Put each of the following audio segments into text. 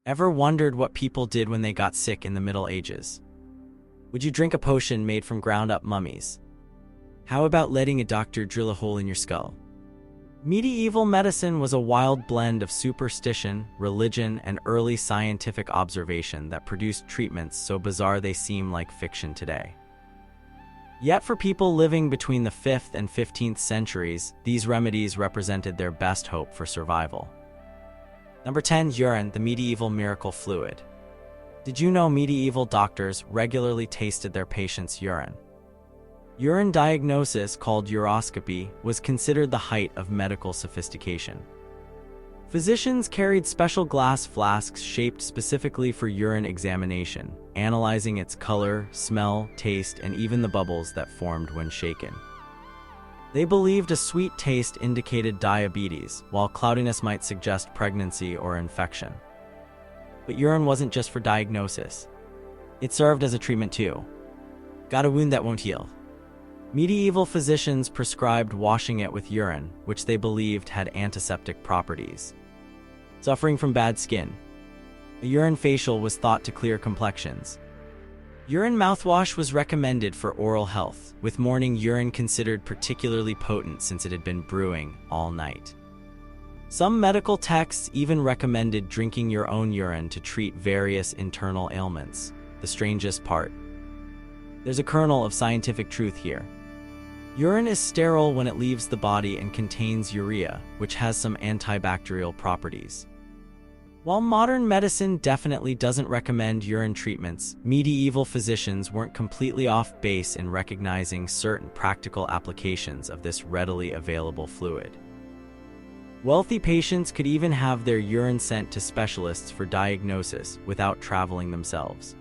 Ever wondered what people did when they got sick in the Middle Ages? Would you drink a potion made from ground-up mummies? How about letting a doctor drill a hole in your skull? Medieval medicine was a wild blend of superstition, religion, and early scientific observation that produced treatments so bizarre they seem like fiction today. Yet for people living between the 5th and 15th centuries, these remedies represented their best hope for survival. Number 10. Urine, the medieval miracle fluid. Did you know medieval doctors regularly tasted their patients' urine? Urine diagnosis, called uroscopy, was considered the height of medical sophistication. Physicians carried special glass flasks shaped specifically for urine examination, analyzing its color, smell, taste, and even the bubbles that formed when shaken. They believed a sweet taste indicated diabetes, while cloudiness might suggest pregnancy or infection. But urine wasn't just for diagnosis. It served as a treatment too. Got a wound that won't heal? Medieval physicians prescribed washing it with urine, which they believed had antiseptic properties. Suffering from bad skin? A urine facial was thought to clear complexions. Urine mouthwash was recommended for oral health, with morning urine considered particularly potent since it had been brewing all night. Some medical texts even recommended drinking your own urine to treat various internal ailments. The strangest part: there's a kernel of scientific truth here. Urine is sterile when it leaves the body and contains urea, which has some antibacterial properties. While modern medicine definitely doesn't recommend urine treatments, medieval physicians weren't completely off base in recognizing certain practical applications of this readily available fluid. Wealthy patients could even have their urine sent to specialists for diagnosis without traveling themselves.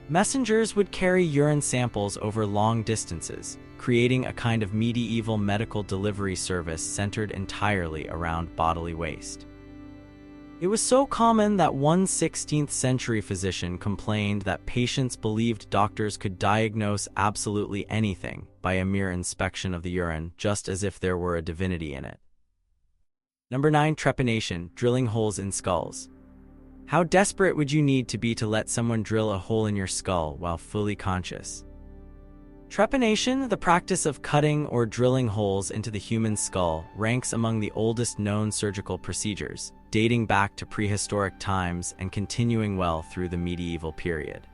Messengers would carry urine samples over long distances, creating a kind of medieval medical delivery service centered entirely around bodily waste. It was so common that one 16th century physician complained that patients believed doctors could diagnose absolutely anything by a mere inspection of the urine, just as if there were a divinity in it. Number 9. Trepanation, drilling holes in skulls. How desperate would you need to be to let someone drill a hole in your skull while fully conscious? Trepanation, the practice of cutting or drilling holes into the human skull, ranks among the oldest known surgical procedures, dating back to prehistoric times and continuing well through the medieval period.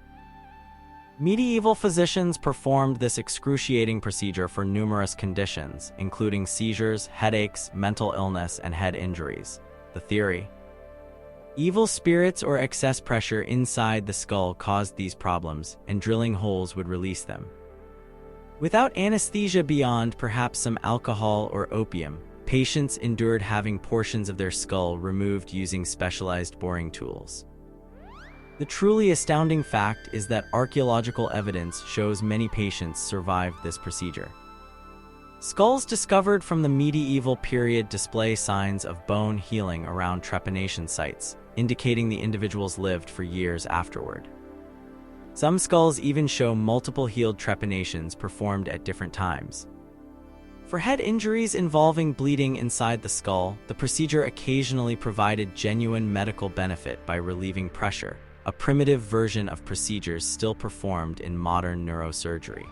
Medieval physicians performed this excruciating procedure for numerous conditions, including seizures, headaches, mental illness, and head injuries. The theory: evil spirits or excess pressure inside the skull caused these problems, and drilling holes would release them. Without anesthesia beyond perhaps some alcohol or opium, patients endured having portions of their skull removed using specialized boring tools. The truly astounding fact is that archaeological evidence shows many patients survived this procedure. Skulls discovered from the medieval period display signs of bone healing around trepanation sites, indicating the individuals lived for years afterward. Some skulls even show multiple healed trepanations performed at different times. For head injuries involving bleeding inside the skull, the procedure occasionally provided genuine medical benefit by relieving pressure, a primitive version of procedures still performed in modern neurosurgery.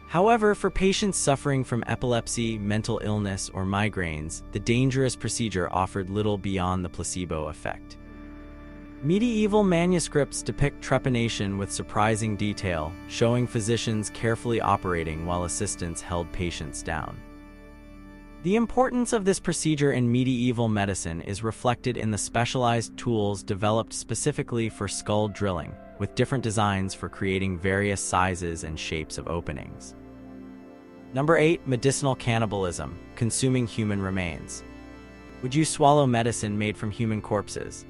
However, for patients suffering from epilepsy, mental illness, or migraines, the dangerous procedure offered little beyond the placebo effect. Medieval manuscripts depict trepanation with surprising detail, showing physicians carefully operating while assistants held patients down. The importance of this procedure in medieval medicine is reflected in the specialized tools developed specifically for skull drilling, with different designs for creating various sizes and shapes of openings. Number 8. Medicinal cannibalism, consuming human remains. Would you swallow medicine made from human corpses?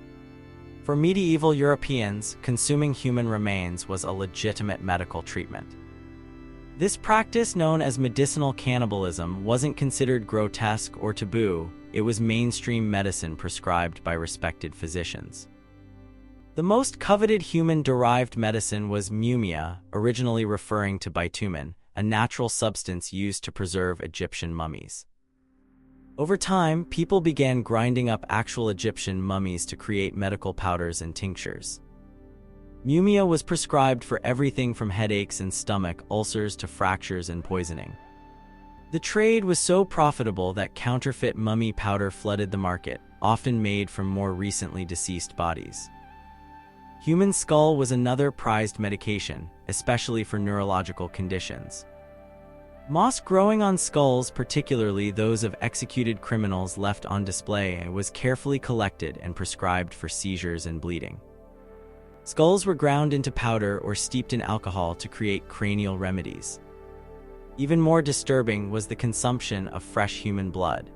For medieval Europeans, consuming human remains was a legitimate medical treatment. This practice, known as medicinal cannibalism, wasn't considered grotesque or taboo. It was mainstream medicine prescribed by respected physicians. The most coveted human-derived medicine was mumia, originally referring to bitumen, a natural substance used to preserve Egyptian mummies. Over time, people began grinding up actual Egyptian mummies to create medical powders and tinctures. Mumia was prescribed for everything from headaches and stomach ulcers to fractures and poisoning. The trade was so profitable that counterfeit mummy powder flooded the market, often made from more recently deceased bodies. Human skull was another prized medication, especially for neurological conditions. Moss growing on skulls, particularly those of executed criminals left on display, was carefully collected and prescribed for seizures and bleeding. Skulls were ground into powder or steeped in alcohol to create cranial remedies. Even more disturbing was the consumption of fresh human blood.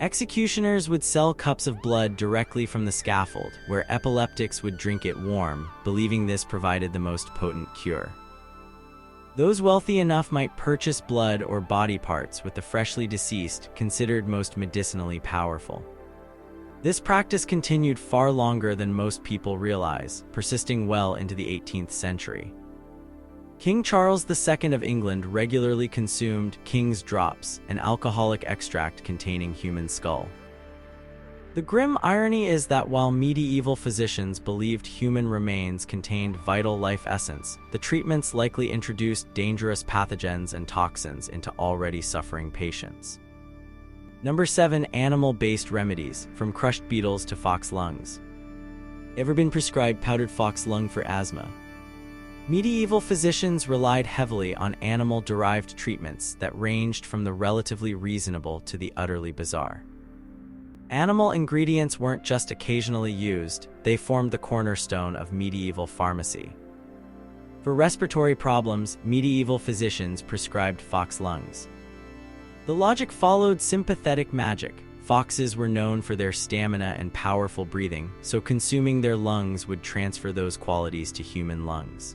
Executioners would sell cups of blood directly from the scaffold, where epileptics would drink it warm, believing this provided the most potent cure. Those wealthy enough might purchase blood or body parts with the freshly deceased, considered most medicinally powerful. This practice continued far longer than most people realize, persisting well into the 18th century. King Charles II of England regularly consumed King's Drops, an alcoholic extract containing human skull. The grim irony is that while medieval physicians believed human remains contained vital life essence, the treatments likely introduced dangerous pathogens and toxins into already suffering patients. Number 7. Animal-based remedies, from crushed beetles to fox lungs. Ever been prescribed powdered fox lung for asthma? Medieval physicians relied heavily on animal-derived treatments that ranged from the relatively reasonable to the utterly bizarre. Animal ingredients weren't just occasionally used, they formed the cornerstone of medieval pharmacy. For respiratory problems, medieval physicians prescribed fox lungs. The logic followed sympathetic magic. Foxes were known for their stamina and powerful breathing, so consuming their lungs would transfer those qualities to human lungs.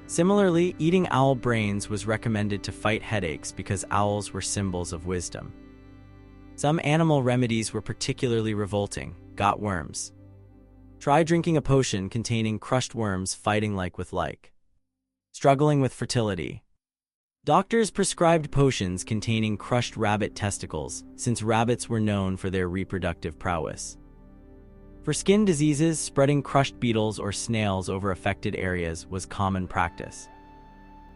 Similarly, eating owl brains was recommended to fight headaches because owls were symbols of wisdom. Some animal remedies were particularly revolting. Got worms. Try drinking a potion containing crushed worms fighting like with like. Struggling with fertility. Doctors prescribed potions containing crushed rabbit testicles, since rabbits were known for their reproductive prowess. For skin diseases, spreading crushed beetles or snails over affected areas was common practice.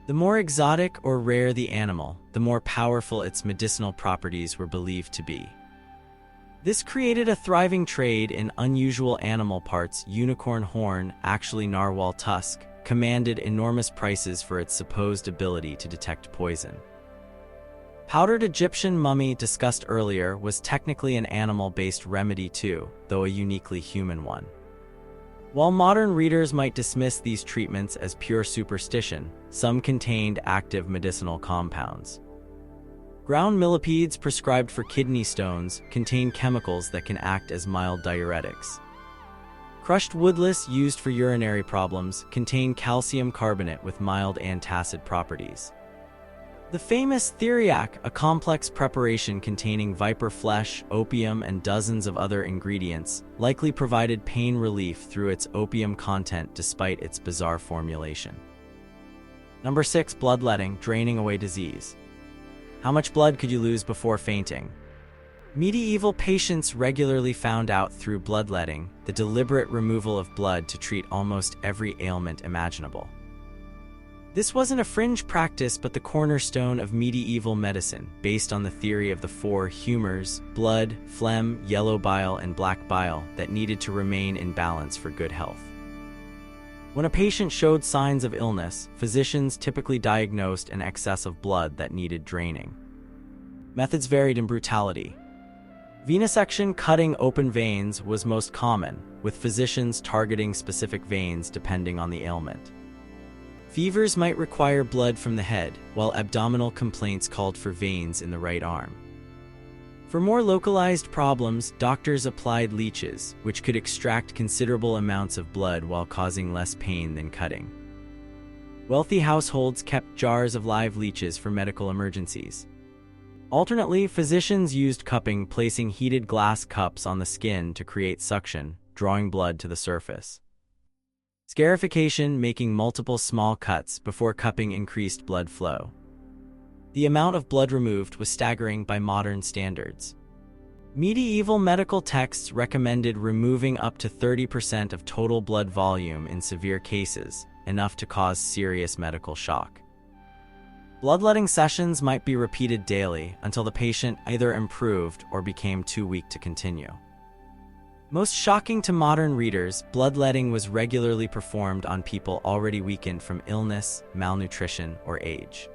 The more exotic or rare the animal, the more powerful its medicinal properties were believed to be. This created a thriving trade in unusual animal parts. Unicorn horn, actually narwhal tusk, commanded enormous prices for its supposed ability to detect poison. Powdered Egyptian mummy, discussed earlier, was technically an animal-based remedy too, though a uniquely human one. While modern readers might dismiss these treatments as pure superstition, some contained active medicinal compounds. Ground millipedes prescribed for kidney stones contain chemicals that can act as mild diuretics. Crushed woodlice, used for urinary problems, contain calcium carbonate with mild antacid properties. The famous theriac, a complex preparation containing viper flesh, opium, and dozens of other ingredients, likely provided pain relief through its opium content despite its bizarre formulation. Number 6. Bloodletting, draining away disease. How much blood could you lose before fainting? Medieval patients regularly found out through bloodletting, the deliberate removal of blood to treat almost every ailment imaginable. This wasn't a fringe practice but the cornerstone of medieval medicine, based on the theory of the four humors: blood, phlegm, yellow bile, and black bile, that needed to remain in balance for good health. When a patient showed signs of illness, physicians typically diagnosed an excess of blood that needed draining. Methods varied in brutality. Venesection, cutting open veins, was most common, with physicians targeting specific veins depending on the ailment. Fevers might require blood from the head, while abdominal complaints called for veins in the right arm. For more localized problems, doctors applied leeches, which could extract considerable amounts of blood while causing less pain than cutting. Wealthy households kept jars of live leeches for medical emergencies. Alternately, physicians used cupping, placing heated glass cups on the skin to create suction, drawing blood to the surface. Scarification, making multiple small cuts before cupping, increased blood flow. The amount of blood removed was staggering by modern standards. Medieval medical texts recommended removing up to 30% of total blood volume in severe cases, enough to cause serious medical shock. Bloodletting sessions might be repeated daily until the patient either improved or became too weak to continue. Most shocking to modern readers, bloodletting was regularly performed on people already weakened from illness, malnutrition, or age.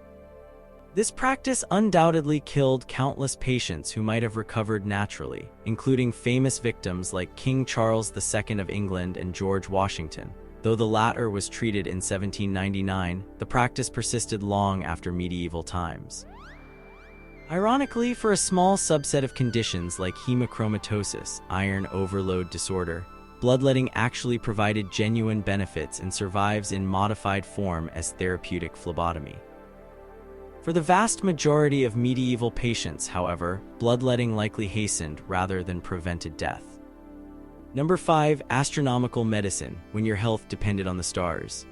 This practice undoubtedly killed countless patients who might have recovered naturally, including famous victims like King Charles II of England and George Washington. Though the latter was treated in 1799, the practice persisted long after medieval times. Ironically, for a small subset of conditions like hemochromatosis, iron overload disorder, bloodletting actually provided genuine benefits and survives in modified form as therapeutic phlebotomy. For the vast majority of medieval patients, however, bloodletting likely hastened rather than prevented death. Number 5. Astronomical medicine, when your health depended on the stars.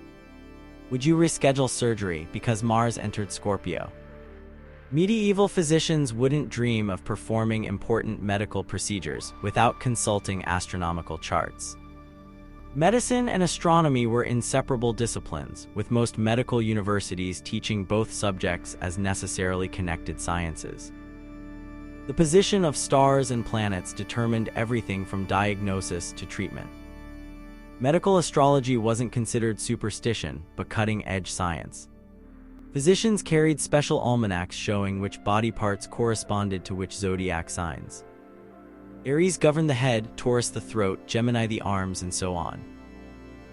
Would you reschedule surgery because Mars entered Scorpio? Medieval physicians wouldn't dream of performing important medical procedures without consulting astronomical charts. Medicine and astronomy were inseparable disciplines, with most medical universities teaching both subjects as necessarily connected sciences. The position of stars and planets determined everything from diagnosis to treatment. Medical astrology wasn't considered superstition, but cutting-edge science. Physicians carried special almanacs showing which body parts corresponded to which zodiac signs. Aries governed the head, Taurus the throat, Gemini the arms, and so on.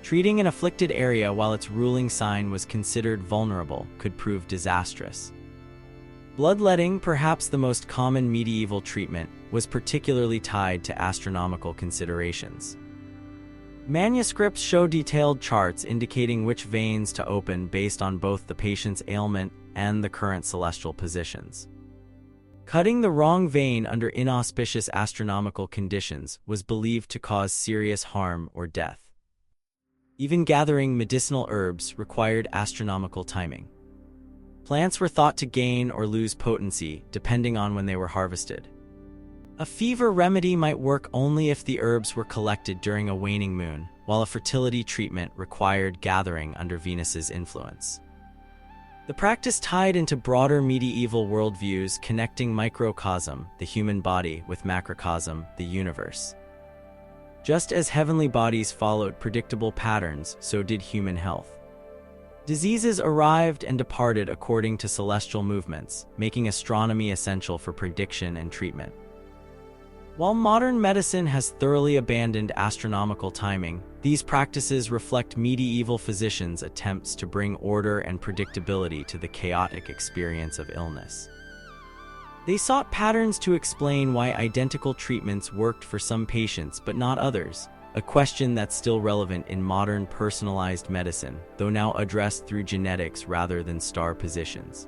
Treating an afflicted area while its ruling sign was considered vulnerable could prove disastrous. Bloodletting, perhaps the most common medieval treatment, was particularly tied to astronomical considerations. Manuscripts show detailed charts indicating which veins to open based on both the patient's ailment and the current celestial positions. Cutting the wrong vein under inauspicious astronomical conditions was believed to cause serious harm or death. Even gathering medicinal herbs required astronomical timing. Plants were thought to gain or lose potency depending on when they were harvested. A fever remedy might work only if the herbs were collected during a waning moon, while a fertility treatment required gathering under Venus's influence. The practice tied into broader medieval worldviews connecting microcosm, the human body, with macrocosm, the universe. Just as heavenly bodies followed predictable patterns, so did human health. Diseases arrived and departed according to celestial movements, making astronomy essential for prediction and treatment. While modern medicine has thoroughly abandoned astronomical timing, these practices reflect medieval physicians' attempts to bring order and predictability to the chaotic experience of illness. They sought patterns to explain why identical treatments worked for some patients but not others, a question that's still relevant in modern personalized medicine, though now addressed through genetics rather than star positions.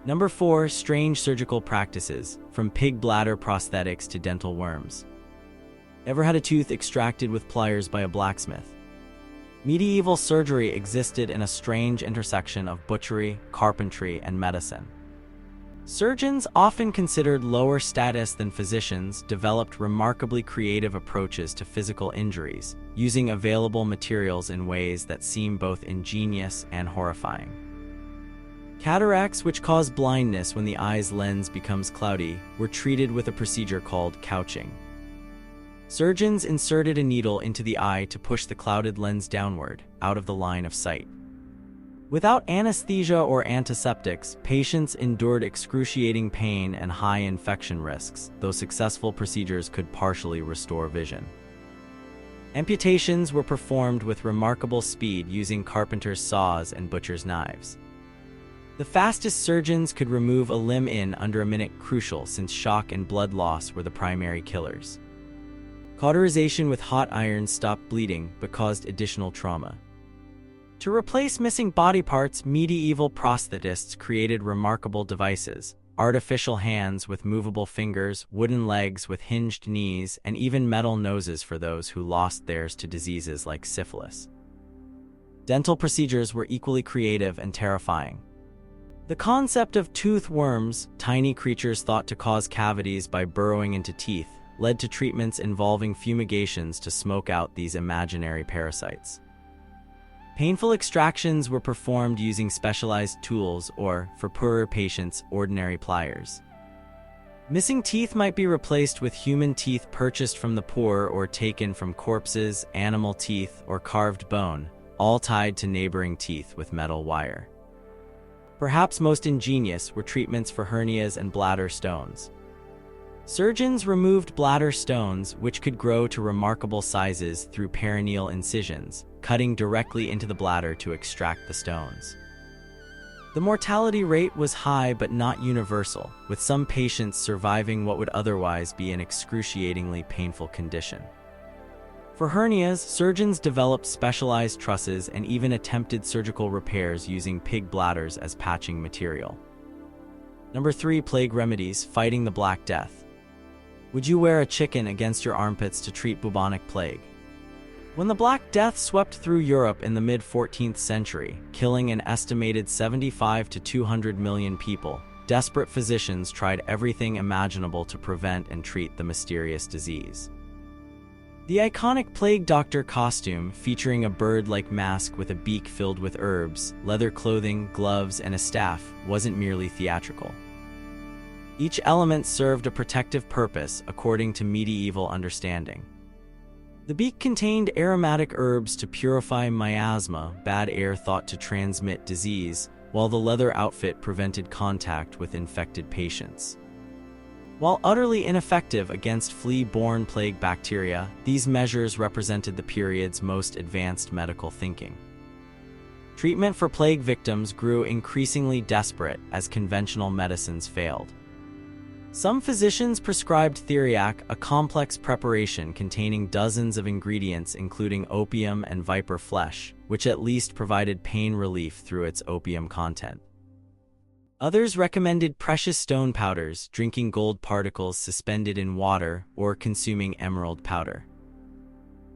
Number 4. Strange surgical practices, from pig bladder prosthetics to dental worms. Ever had a tooth extracted with pliers by a blacksmith? Medieval surgery existed in a strange intersection of butchery, carpentry, and medicine. Surgeons, often considered lower status than physicians, developed remarkably creative approaches to physical injuries, using available materials in ways that seem both ingenious and horrifying. Cataracts, which cause blindness when the eye's lens becomes cloudy, were treated with a procedure called couching. Surgeons inserted a needle into the eye to push the clouded lens downward, out of the line of sight. Without anesthesia or antiseptics, patients endured excruciating pain and high infection risks, though successful procedures could partially restore vision. Amputations were performed with remarkable speed using carpenter's saws and butcher's knives. The fastest surgeons could remove a limb in under a minute, crucial since shock and blood loss were the primary killers. Cauterization with hot irons stopped bleeding but caused additional trauma. To replace missing body parts, medieval prosthetists created remarkable devices: artificial hands with movable fingers, wooden legs with hinged knees, and even metal noses for those who lost theirs to diseases like syphilis. Dental procedures were equally creative and terrifying. The concept of tooth worms, tiny creatures thought to cause cavities by burrowing into teeth, led to treatments involving fumigations to smoke out these imaginary parasites. Painful extractions were performed using specialized tools or, for poorer patients, ordinary pliers. Missing teeth might be replaced with human teeth purchased from the poor or taken from corpses, animal teeth, or carved bone, all tied to neighboring teeth with metal wire. Perhaps most ingenious were treatments for hernias and bladder stones. Surgeons removed bladder stones, which could grow to remarkable sizes through perineal incisions, cutting directly into the bladder to extract the stones. The mortality rate was high but not universal, with some patients surviving what would otherwise be an excruciatingly painful condition. For hernias, surgeons developed specialized trusses and even attempted surgical repairs using pig bladders as patching material. Number 3. Plague remedies, fighting the Black Death. Would you wear a chicken against your armpits to treat bubonic plague? When the Black Death swept through Europe in the mid-14th century, killing an estimated 75 to 200 million people, desperate physicians tried everything imaginable to prevent and treat the mysterious disease. The iconic plague doctor costume, featuring a bird-like mask with a beak filled with herbs, leather clothing, gloves, and a staff, wasn't merely theatrical. Each element served a protective purpose according to medieval understanding. The beak contained aromatic herbs to purify miasma, bad air thought to transmit disease, while the leather outfit prevented contact with infected patients. While utterly ineffective against flea-borne plague bacteria, these measures represented the period's most advanced medical thinking. Treatment for plague victims grew increasingly desperate as conventional medicines failed. Some physicians prescribed theriac, a complex preparation containing dozens of ingredients including opium and viper flesh, which at least provided pain relief through its opium content. Others recommended precious stone powders, drinking gold particles suspended in water, or consuming emerald powder.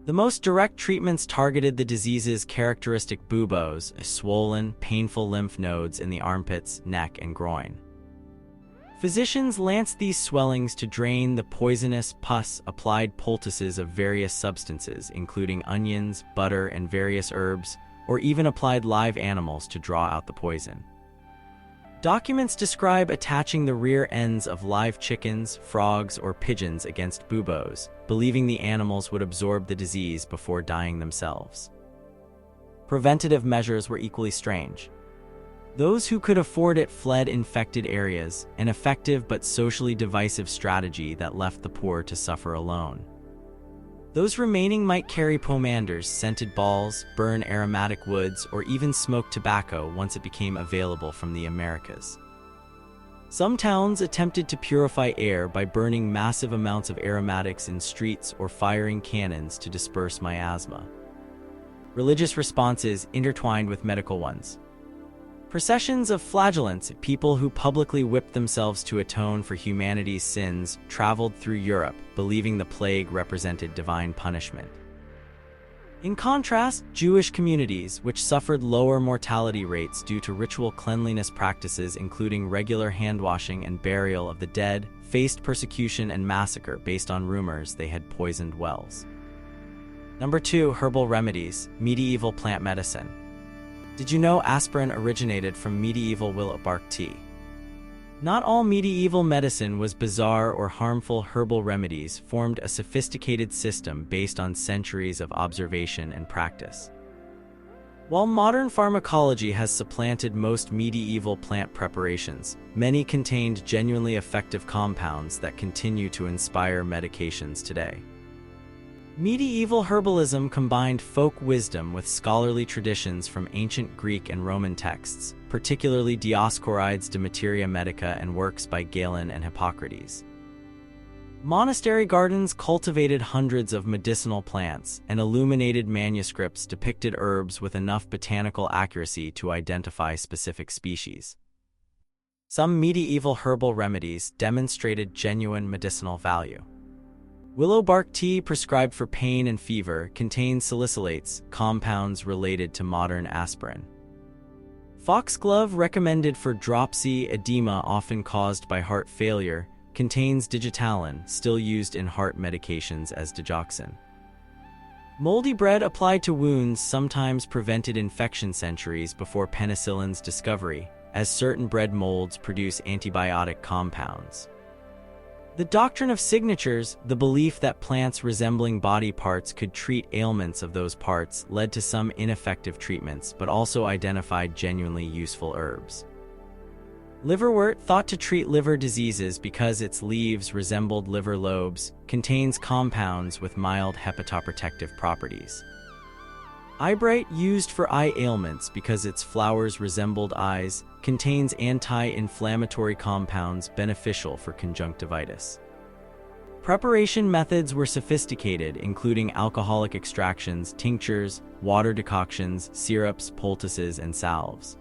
The most direct treatments targeted the disease's characteristic buboes, swollen, painful lymph nodes in the armpits, neck, and groin. Physicians lanced these swellings to drain the poisonous pus, applied poultices of various substances, including onions, butter, and various herbs, or even applied live animals to draw out the poison. Documents describe attaching the rear ends of live chickens, frogs, or pigeons against buboes, believing the animals would absorb the disease before dying themselves. Preventative measures were equally strange. Those who could afford it fled infected areas, an effective but socially divisive strategy that left the poor to suffer alone. Those remaining might carry pomanders, scented balls, burn aromatic woods, or even smoke tobacco once it became available from the Americas. Some towns attempted to purify air by burning massive amounts of aromatics in streets or firing cannons to disperse miasma. Religious responses intertwined with medical ones. Processions of flagellants, people who publicly whipped themselves to atone for humanity's sins, traveled through Europe, believing the plague represented divine punishment. In contrast, Jewish communities, which suffered lower mortality rates due to ritual cleanliness practices including regular hand-washing and burial of the dead, faced persecution and massacre based on rumors they had poisoned wells. Number 2. Herbal remedies, medieval plant medicine. Did you know aspirin originated from medieval willow bark tea? Not all medieval medicine was bizarre or harmful. Herbal remedies formed a sophisticated system based on centuries of observation and practice. While modern pharmacology has supplanted most medieval plant preparations, many contained genuinely effective compounds that continue to inspire medications today. Medieval herbalism combined folk wisdom with scholarly traditions from ancient Greek and Roman texts, particularly Dioscorides de Materia Medica and works by Galen and Hippocrates. Monastery gardens cultivated hundreds of medicinal plants, and illuminated manuscripts depicted herbs with enough botanical accuracy to identify specific species. Some medieval herbal remedies demonstrated genuine medicinal value. Willow bark tea, prescribed for pain and fever, contains salicylates, compounds related to modern aspirin. Foxglove, recommended for dropsy edema often caused by heart failure, contains digitalin, still used in heart medications as digoxin. Moldy bread applied to wounds sometimes prevented infection centuries before penicillin's discovery, as certain bread molds produce antibiotic compounds. The doctrine of signatures, the belief that plants resembling body parts could treat ailments of those parts, led to some ineffective treatments but also identified genuinely useful herbs. Liverwort, thought to treat liver diseases because its leaves resembled liver lobes, contains compounds with mild hepatoprotective properties. Eyebright, used for eye ailments because its flowers resembled eyes, contains anti-inflammatory compounds beneficial for conjunctivitis. Preparation methods were sophisticated, including alcoholic extractions, tinctures, water decoctions, syrups, poultices, and salves.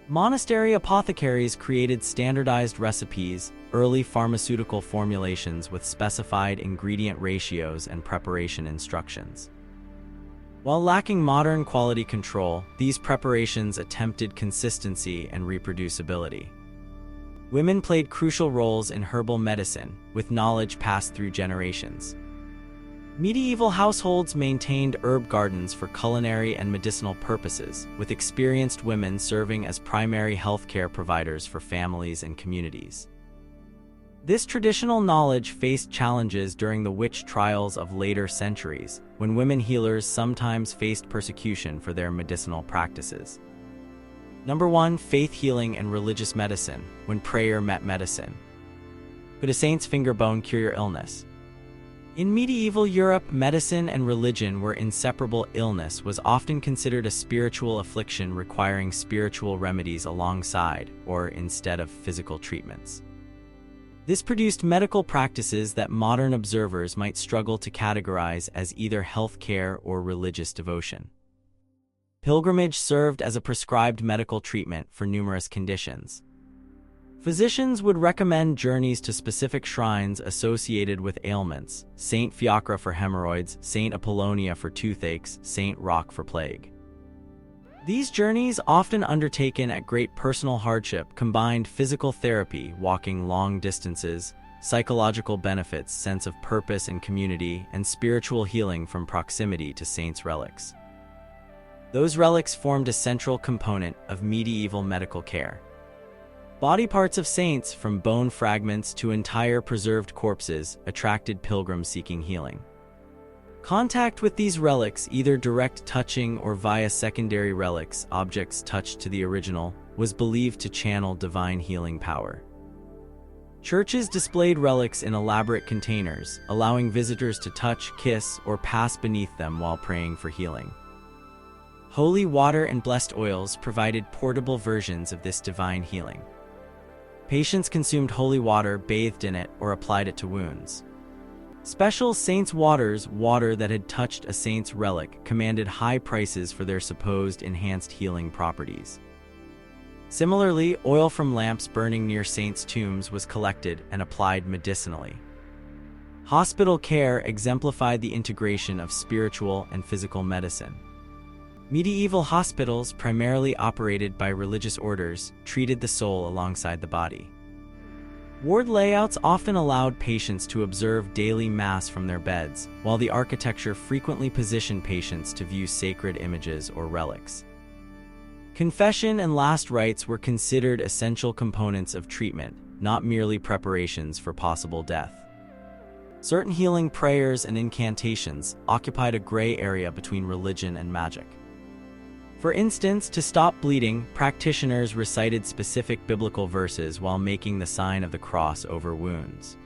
Monastery apothecaries created standardized recipes, early pharmaceutical formulations with specified ingredient ratios and preparation instructions. While lacking modern quality control, these preparations attempted consistency and reproducibility. Women played crucial roles in herbal medicine, with knowledge passed through generations. Medieval households maintained herb gardens for culinary and medicinal purposes, with experienced women serving as primary healthcare providers for families and communities. This traditional knowledge faced challenges during the witch trials of later centuries, when women healers sometimes faced persecution for their medicinal practices. Number 1. Faith healing and religious medicine, when prayer met medicine. Could a saint's finger bone cure your illness? In medieval Europe, medicine and religion were inseparable. Illness was often considered a spiritual affliction requiring spiritual remedies alongside, or instead of, physical treatments. This produced medical practices that modern observers might struggle to categorize as either health care or religious devotion. Pilgrimage served as a prescribed medical treatment for numerous conditions. Physicians would recommend journeys to specific shrines associated with ailments: Saint Fiacre for hemorrhoids, Saint Apollonia for toothaches, Saint Roch for plague. These journeys, often undertaken at great personal hardship, combined physical therapy, walking long distances, psychological benefits, sense of purpose and community, and spiritual healing from proximity to saints' relics. Those relics formed a central component of medieval medical care. Body parts of saints, from bone fragments to entire preserved corpses, attracted pilgrims seeking healing. Contact with these relics, either direct touching or via secondary relics, objects touched to the original, was believed to channel divine healing power. Churches displayed relics in elaborate containers, allowing visitors to touch, kiss, or pass beneath them while praying for healing. Holy water and blessed oils provided portable versions of this divine healing. Patients consumed holy water, bathed in it, or applied it to wounds. Special saints' waters, water that had touched a saint's relic, commanded high prices for their supposed enhanced healing properties. Similarly, oil from lamps burning near saints' tombs was collected and applied medicinally. Hospital care exemplified the integration of spiritual and physical medicine. Medieval hospitals, primarily operated by religious orders, treated the soul alongside the body. Ward layouts often allowed patients to observe daily mass from their beds, while the architecture frequently positioned patients to view sacred images or relics. Confession and last rites were considered essential components of treatment, not merely preparations for possible death. Certain healing prayers and incantations occupied a gray area between religion and magic. For instance, to stop bleeding, practitioners recited specific biblical verses while making the sign of the cross over wounds.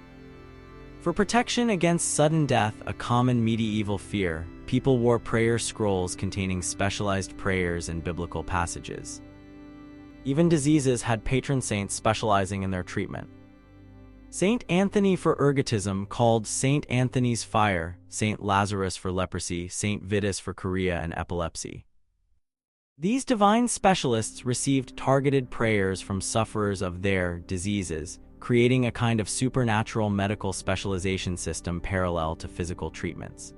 For protection against sudden death, a common medieval fear, people wore prayer scrolls containing specialized prayers and biblical passages. Even diseases had patron saints specializing in their treatment. Saint Anthony for ergotism, called Saint Anthony's Fire, Saint Lazarus for leprosy, Saint Vitus for chorea and epilepsy. These divine specialists received targeted prayers from sufferers of their diseases, creating a kind of supernatural medical specialization system parallel to physical treatments.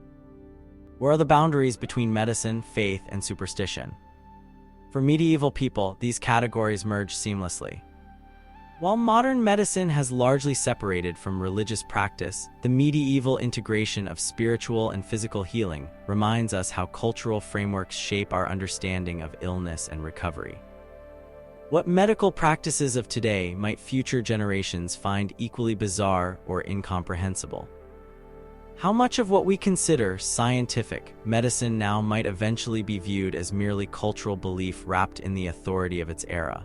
Where are the boundaries between medicine, faith, and superstition? For medieval people, these categories merge seamlessly. While modern medicine has largely separated from religious practice, the medieval integration of spiritual and physical healing reminds us how cultural frameworks shape our understanding of illness and recovery. What medical practices of today might future generations find equally bizarre or incomprehensible? How much of what we consider scientific medicine now might eventually be viewed as merely cultural belief wrapped in the authority of its era?